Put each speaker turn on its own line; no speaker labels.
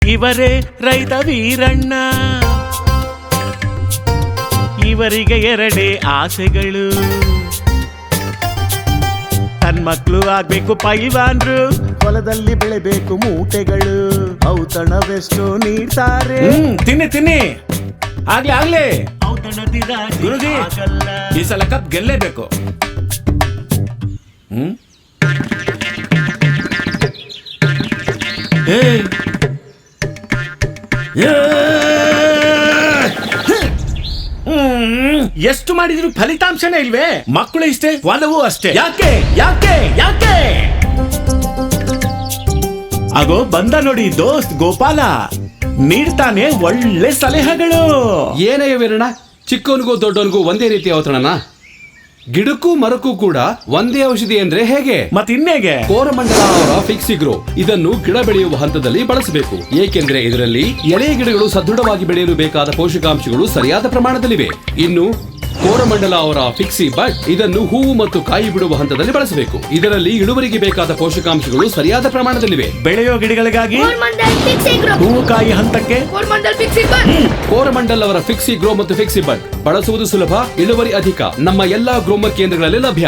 ಇವರೇ ರೈತ ವೀರಣ್ಣ, ಇವರಿಗೆ ಎರಡೇ ಆಸೆಗಳು, ತನ್ ಮಕ್ಳು ಆಗ್ಬೇಕು ಪೈಲ್ವಾನ್ರು, ಹೊಲದಲ್ಲಿ ಬೆಳೆಬೇಕು ಮೂಟೆಗಳು, ಔತಣವೆಷ್ಟು ನೀಡ್ತಾರೆ.
ತಿನ್ನಿ ತಿನ್ನಿ, ಆಗ್ಲೇ ಆಗ್ಲೇ
ಔತಣದಿರ
ಗುರುಜಿ, ಈ ಸಲ ಕಪ್ ಗೆಲ್ಲೇಬೇಕು. ಎಷ್ಟು ಮಾಡಿದ್ರು ಫಲಿತಾಂಶನೇ ಇಲ್ವೇ? ಮಕ್ಕಳು ಇಷ್ಟೇ, ಒಲವು ಅಷ್ಟೇ. ಯಾಕೆ ಯಾಕೆ ಯಾಕೆ? ಆಗೋ ಬಂದ ನೋಡಿ ದೋಸ್ತ್ ಗೋಪಾಲ, ನೀಡ್ತಾನೆ ಒಳ್ಳೆ ಸಲಹೆಗಳು.
ಏನಯ್ಯ ವೀರಣ್ಣ, ಚಿಕ್ಕವನಿಗೂ ದೊಡ್ಡವನಿಗೂ ಒಂದೇ ರೀತಿಯ ಔತಣನ? ಗಿಡಕ್ಕೂ ಮರಕ್ಕೂ ಕೂಡ ಒಂದೇ ಔಷಧಿ ಅಂದ್ರೆ ಹೇಗೆ?
ಮತ್ತಿನ್ನೇಗೆ?
ಕೋರಮಂಡಲ ಅವರ ಫಿಕ್ಸಿಗ್ರೋ ಇದನ್ನು ಗಿಡ ಬೆಳೆಯುವ ಹಂತದಲ್ಲಿ ಬಳಸಬೇಕು. ಏಕೆಂದ್ರೆ ಇದರಲ್ಲಿ ಎಳೆ ಗಿಡಗಳು ಸದೃಢವಾಗಿ ಬೆಳೆಯಲು ಬೇಕಾದ ಪೋಷಕಾಂಶಗಳು ಸರಿಯಾದ ಪ್ರಮಾಣದಲ್ಲಿವೆ. ಇನ್ನು ಕೋರಮಂಡಲ ಅವರ ಫಿಕ್ಸಿ ಬಟ್ ಇದನ್ನು ಹೂವು ಮತ್ತು ಕಾಯಿ ಬಿಡುವ ಹಂತದಲ್ಲಿ ಬಳಸಬೇಕು. ಇದರಲ್ಲಿ ಇಳುವರಿಗೆ ಬೇಕಾದ ಪೋಷಕಾಂಶಗಳು ಸರಿಯಾದ ಪ್ರಮಾಣದಲ್ಲಿವೆ.
ಬೆಳೆಯೋ ಗಿಡಗಳಿಗಾಗಿ ಹೂವು ಕಾಯಿ ಹಂತಕ್ಕೆ
ಕೋರಮಂಡಲ್ ಅವರ ಫಿಕ್ಸಿ ಗ್ರೋ ಮತ್ತು ಫಿಕ್ಸಿ ಬಟ್ ಬಳಸುವುದು ಸುಲಭ, ಇಳುವರಿ ಅಧಿಕ. ನಮ್ಮ ಎಲ್ಲಾ ಗ್ರೋಮರ್ ಕೇಂದ್ರಗಳಲ್ಲಿ ಲಭ್ಯ.